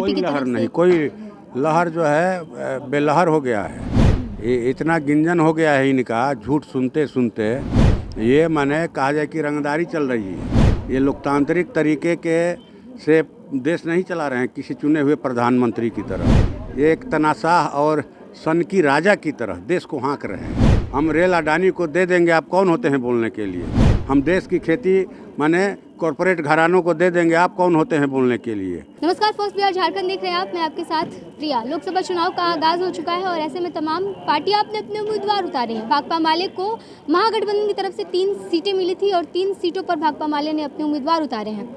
कोई लहर नहीं, कोई लहर जो है बेलहर हो गया है। ये इतना गिंजन हो गया है इनका, झूठ सुनते सुनते। ये माने कहा जाए कि रंगदारी चल रही है। ये लोकतांत्रिक तरीके के से देश नहीं चला रहे हैं किसी चुने हुए प्रधानमंत्री की तरह। ये एक तनाशाह और सन की राजा की तरह देश को हाँक रहे हैं। हम रेल अडानी को दे देंगे, आप कौन होते हैं बोलने के लिए। हम देश की खेती माने कॉरपोरेट घरानों को दे देंगे, आप कौन होते हैं बोलने के लिए। नमस्कार, फर्स्ट बिहार झारखंड देख रहे हैं आप। मैं आपके साथ प्रिया। लोकसभा चुनाव का आगाज हो चुका है और ऐसे में तमाम पार्टियां अपने अपने उम्मीदवार उतारे हैं। भाकपा माले को महागठबंधन की तरफ से 3 सीटें मिली थी और 3 सीटों पर भाकपा माले ने अपने उम्मीदवार उतारे हैं।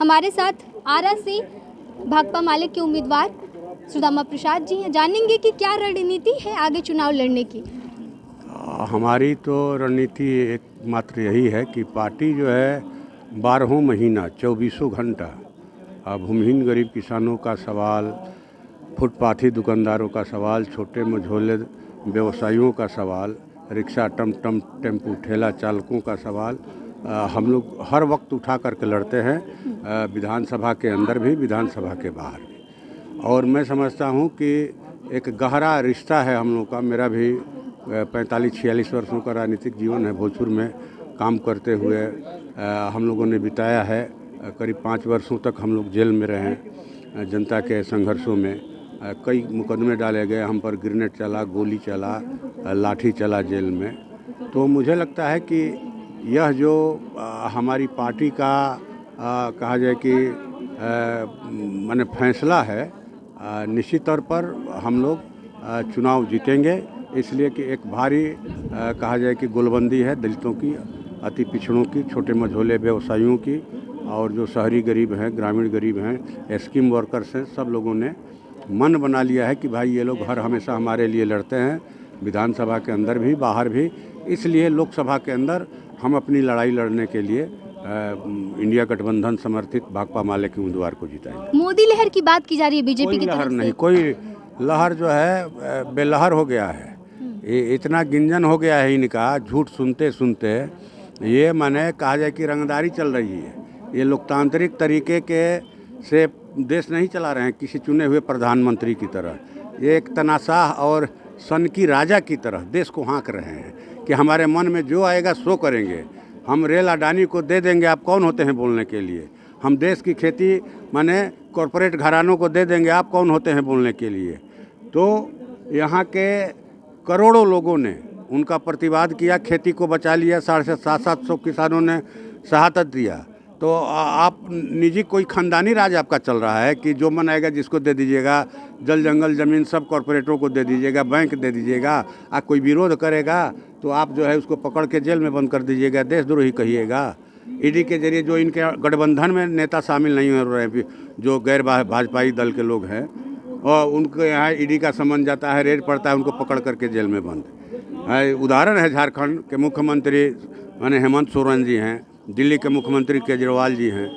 हमारे साथ आरा से भाकपा माले के उम्मीदवार सुदामा प्रसाद जी हैं। जानेंगे कि क्या रणनीति है आगे चुनाव लड़ने की। हमारी तो रणनीति एकमात्र यही है कि पार्टी जो है 12 महीना 24 घंटा भूमिहीन गरीब किसानों का सवाल, फुटपाथी दुकानदारों का सवाल, छोटे मझोले व्यवसायियों का सवाल, रिक्शा टमटम टेम्पू ठेला चालकों का सवाल हम लोग हर वक्त उठा करके लड़ते हैं, विधानसभा के अंदर भी, विधानसभा के बाहर भी। और मैं समझता हूँ कि एक गहरा रिश्ता है हम लोग का। मेरा भी 45-46 वर्षों का राजनीतिक जीवन है। भोजपुर में काम करते हुए हम लोगों ने बिताया है। करीब 5 वर्षों तक हम लोग जेल में रहे। जनता के संघर्षों में कई मुकदमे डाले गए, हम पर ग्रेनेड चला, गोली चला, लाठी चला जेल में। तो मुझे लगता है कि यह जो हमारी पार्टी का कहा जाए कि माने फैसला है, निश्चित तौर पर हम लोग चुनाव जीतेंगे। इसलिए कि एक भारी कहा जाए कि गोलबंदी है दलितों की, अति पिछड़ों की, छोटे मझोले व्यवसायियों की, और जो शहरी गरीब हैं, ग्रामीण गरीब हैं, स्कीम वर्कर्स हैं। सब लोगों ने मन बना लिया है कि भाई ये लोग हर हमेशा हमारे लिए लड़ते हैं, विधानसभा के अंदर भी बाहर भी। इसलिए लोकसभा के अंदर हम अपनी लड़ाई लड़ने के लिए इंडिया गठबंधन समर्थित भाकपा माले के उम्मीदवार को जिताएंगे। मोदी लहर की बात की जा रही है बीजेपी की तरफ से। नहीं, कोई लहर जो है बेलहर हो गया है। ये इतना गिंजन हो गया है इनका, झूठ सुनते सुनते। ये माने कहा जाए कि रंगदारी चल रही है। ये लोकतांत्रिक तरीके के से देश नहीं चला रहे हैं किसी चुने हुए प्रधानमंत्री की तरह। ये एक तनाशाह और सन की राजा की तरह देश को हाँक रहे हैं कि हमारे मन में जो आएगा सो करेंगे। हम रेल अडानी को दे देंगे, आप कौन होते हैं बोलने के लिए। हम देश की खेती माने कॉरपोरेट घरानों को दे देंगे, आप कौन होते हैं बोलने के लिए। तो यहाँ के करोड़ों लोगों ने उनका प्रतिवाद किया, खेती को बचा लिया। 750 किसानों ने शहादत दिया। तो आप निजी कोई खानदानी राज आपका चल रहा है कि जो मन आएगा जिसको दे दीजिएगा, जल जंगल ज़मीन सब कॉरपोरेटरों को दे दीजिएगा, बैंक दे दीजिएगा। कोई विरोध करेगा तो आप जो है उसको पकड़ के जेल में बंद कर दीजिएगा, देशद्रोही कहिएगा। ईडी के जरिए जो इनके गठबंधन में नेता शामिल नहीं हो रहे, जो गैर भाजपाई दल के लोग हैं, और उनको यहाँ ईडी का समन जाता है, रेड पड़ता है, उनको पकड़ करके जेल में बंद। उदाहरण है झारखंड के मुख्यमंत्री माने हेमंत सोरेन जी हैं, दिल्ली के मुख्यमंत्री केजरीवाल जी हैं।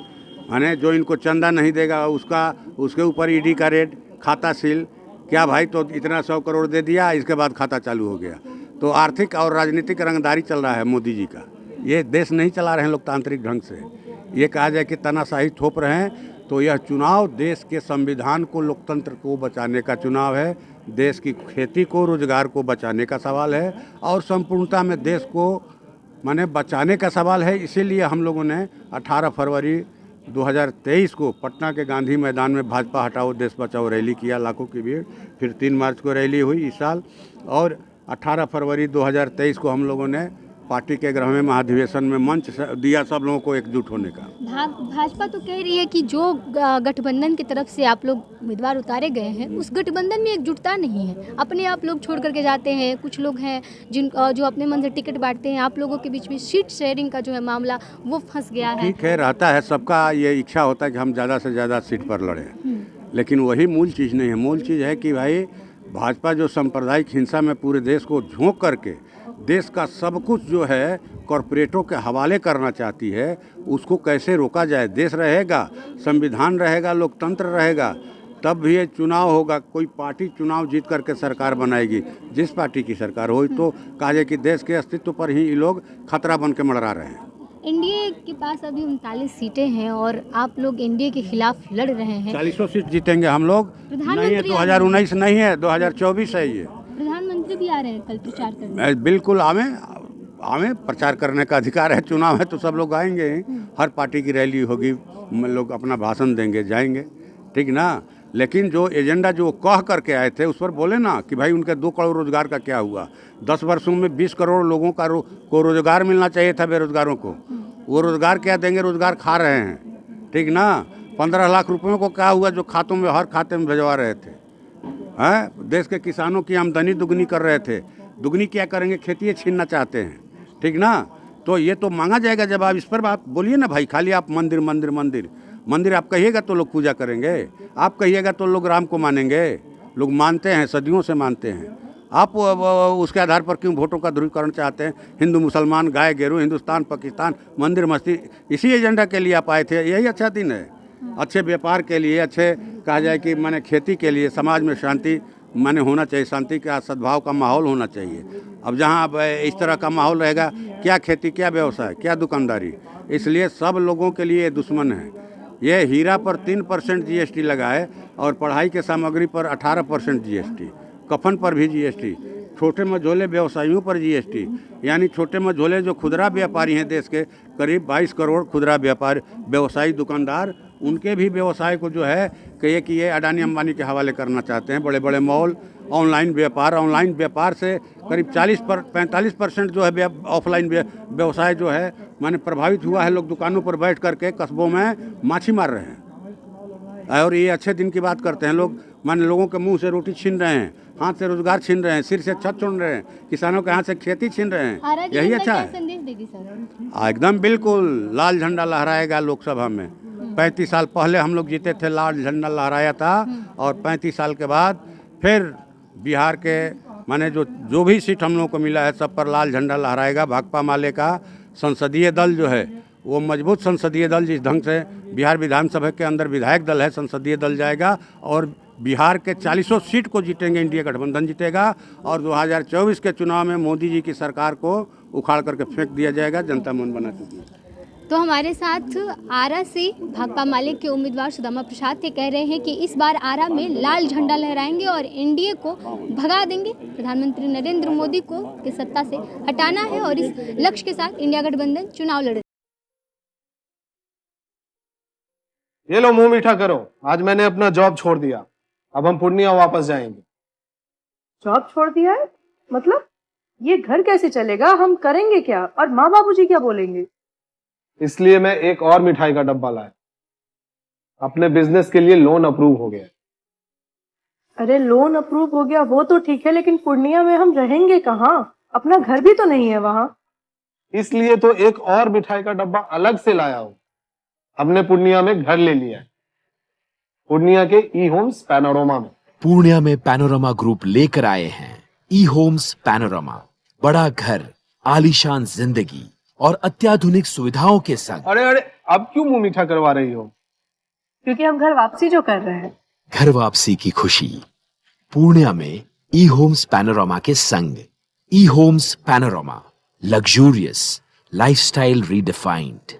माने जो इनको चंदा नहीं देगा उसके ऊपर ईडी का रेड, खाता सील। क्या भाई, तो इतना 100 करोड़ दे दिया, इसके बाद खाता चालू हो गया। तो आर्थिक और राजनीतिक रंगदारी चल रहा है मोदी जी का। ये देश नहीं चला रहे हैं लोकतांत्रिक ढंग से। ये कहा जाए कि तानाशाही थोप रहे हैं। तो यह चुनाव देश के संविधान को, लोकतंत्र को बचाने का चुनाव है। देश की खेती को, रोजगार को बचाने का सवाल है और संपूर्णता में देश को माने बचाने का सवाल है। इसीलिए हम लोगों ने 18 फरवरी 2023 को पटना के गांधी मैदान में भाजपा हटाओ देश बचाओ रैली किया, लाखों की भीड़। फिर 3 मार्च को रैली हुई इस साल, और 18 फरवरी 2023 को हम लोगों ने पार्टी के गृह में महाधिवेशन में मंच दिया सब लोगों को एकजुट होने का। भाजपा तो कह रही है कि जो गठबंधन की तरफ से आप लोग उम्मीदवार उतारे गए हैं, उस गठबंधन में एकजुटता नहीं है। अपने आप लोग छोड़ करके जाते हैं। कुछ लोग हैं जो अपने मन से टिकट बांटते हैं। आप लोगों के बीच में सीट शेयरिंग का जो है मामला वो फंस गया है। ठीक है, रहता है, सबका ये इच्छा होता है कि हम ज़्यादा से ज़्यादा सीट पर लड़ें, लेकिन वही मूल चीज़ नहीं है। मूल चीज़ है कि भाई भाजपा जो सांप्रदायिक हिंसा में पूरे देश को झोंक करके देश का सब कुछ जो है कॉरपोरेटों के हवाले करना चाहती है, उसको कैसे रोका जाए। देश रहेगा, संविधान रहेगा, लोकतंत्र रहेगा, तब भी ये चुनाव होगा। कोई पार्टी चुनाव जीत करके सरकार बनाएगी, जिस पार्टी की सरकार हो, तो कहा जाए कि देश के अस्तित्व पर ही ये लोग खतरा बन के मंडरा रहे हैं। एनडीए की पास अभी 39 सीटें हैं और आप लोग एनडीए के खिलाफ लड़ रहे हैं। 40 सीट जीतेंगे हम लोग। नहीं है, प्रधानमंत्री 2019 नहीं है, 2024 है ये। प्रधानमंत्री भी आ रहे हैं कल प्रचार करने। बिल्कुल हमें प्रचार करने का अधिकार है। चुनाव है तो सब लोग आएंगे, हर पार्टी की रैली होगी, लोग अपना भाषण देंगे, जाएंगे, ठीक ना। लेकिन जो एजेंडा जो कह करके आए थे उस पर बोले ना कि भाई उनके 2 करोड़ रोजगार का क्या हुआ। 10 वर्षों में 20 करोड़ लोगों को रोजगार मिलना चाहिए था, बेरोजगारों को। वो रोजगार क्या देंगे, रोजगार खा रहे हैं, ठीक ना। 15 लाख रुपयों को क्या हुआ जो खातों में, हर खाते में भिजवा रहे थे। हैं, देश के किसानों की आमदनी दुगनी कर रहे थे। दुगनी क्या करेंगे, खेती छीनना चाहते हैं, ठीक ना। तो ये तो मांगा जाएगा जब आप इस पर आप बोलिए ना भाई। खाली आप मंदिर मंदिर मंदिर मंदिर आप कहिएगा तो लोग पूजा करेंगे, आप कहिएगा तो लोग राम को मानेंगे। लोग मानते हैं, सदियों से मानते हैं। आप उसके आधार पर क्यों वोटों का ध्रुवीकरण चाहते हैं। हिंदू मुसलमान, गाय गेरू, हिंदुस्तान पाकिस्तान, मंदिर मस्जिद, इसी एजेंडा के लिए आप आए थे। यही अच्छा दिन है, अच्छे व्यापार के लिए, अच्छे कहा जाए कि माने खेती के लिए, समाज में शांति माने होना चाहिए, शांति का सद्भाव का माहौल होना चाहिए। अब जहाँ अब इस तरह का माहौल रहेगा, क्या खेती, क्या व्यवसाय, क्या दुकानदारी। इसलिए सब लोगों के लिए दुश्मन है। ये हीरा पर 3% जीएसटी लगा है और पढ़ाई के सामग्री पर 18% जीएसटी, कफन पर भी जीएसटी, छोटे मझोले व्यवसायियों पर जीएसटी। यानी छोटे मझोले जो खुदरा व्यापारी हैं देश के, करीब 22 करोड़ खुदरा व्यापार व्यवसायी दुकानदार, उनके भी व्यवसाय को जो है कि ये अडानी अंबानी के हवाले करना चाहते हैं। बड़े बड़े मॉल, ऑनलाइन व्यापार से करीब 45% जो है ऑफलाइन व्यवसाय जो है माने प्रभावित हुआ है। लोग दुकानों पर बैठ करके कस्बों में माछी मार रहे हैं। और ये अच्छे दिन की बात करते हैं लोग, माने लोगों के मुंह से रोटी छीन रहे हैं, हाथ से रोजगार छीन रहे हैं, सिर से छत छोड़ रहे हैं, किसानों के हाथ से खेती छीन रहे हैं। यही अच्छा है। संदेश देगी सर? एकदम बिल्कुल, लाल झंडा लहराएगा लोकसभा में। 35 साल पहले हम लोग जीते थे, लाल झंडा लहराया था। और 35 साल के बाद फिर बिहार के माने जो भी सीट हम लोगों को मिला है सब पर लाल झंडा लहराएगा। भाकपा माले का संसदीय दल जो है वो मजबूत संसदीय दल, जिस ढंग से बिहार विधानसभा के अंदर विधायक दल है, संसदीय दल जाएगा और बिहार के 40 सीट को जीतेंगे, इंडिया गठबंधन जीतेगा। और 2024 के चुनाव में मोदी जी की सरकार को उखाड़ करके फेंक दिया जाएगा। जनता मन बना चुकी है। तो हमारे साथ आरा से भाकपा माले के उम्मीदवार सुदामा प्रसाद थे, कह रहे हैं कि इस बार आरा में लाल झंडा लहराएंगे और एनडीए को भगा देंगे। प्रधानमंत्री नरेंद्र मोदी को की सत्ता से हटाना है और इस लक्ष्य के साथ इंडिया गठबंधन चुनाव लड़े। ये लो मुंह मीठा करो, आज मैंने अपना जॉब छोड़ दिया, अब हम पूर्णिया वापस जाएंगे। जॉब छोड़ दिया है? मतलब ये घर कैसे चलेगा, हम करेंगे क्या और माँ बाबूजी क्या बोलेंगे? इसलिए मैं एक और मिठाई का डब्बा लाया। अपने बिजनेस के लिए लोन अप्रूव हो गया। अरे लोन अप्रूव हो गया वो तो ठीक है, लेकिन पूर्णिया में हम रहेंगे कहाँ? अपना घर भी तो नहीं है वहाँ। इसलिए तो एक और मिठाई का डब्बा अलग से लाया हूँ। हमने पूर्णिया में घर ले लिया है, पूर्णिया के ई होम्स पैनोरमा में। पूर्णिया में पैनोरमा ग्रुप लेकर आए हैं ई होम्स पैनोरमा। बड़ा घर, आलीशान जिंदगी और अत्याधुनिक सुविधाओं के संग। अरे अब क्यों मुंह मीठा करवा रही हो? क्योंकि हम घर वापसी जो कर रहे हैं। घर वापसी की खुशी पूर्णिया में ई होम्स पैनोरमा के संग। E homes panorama, luxurious lifestyle redefined.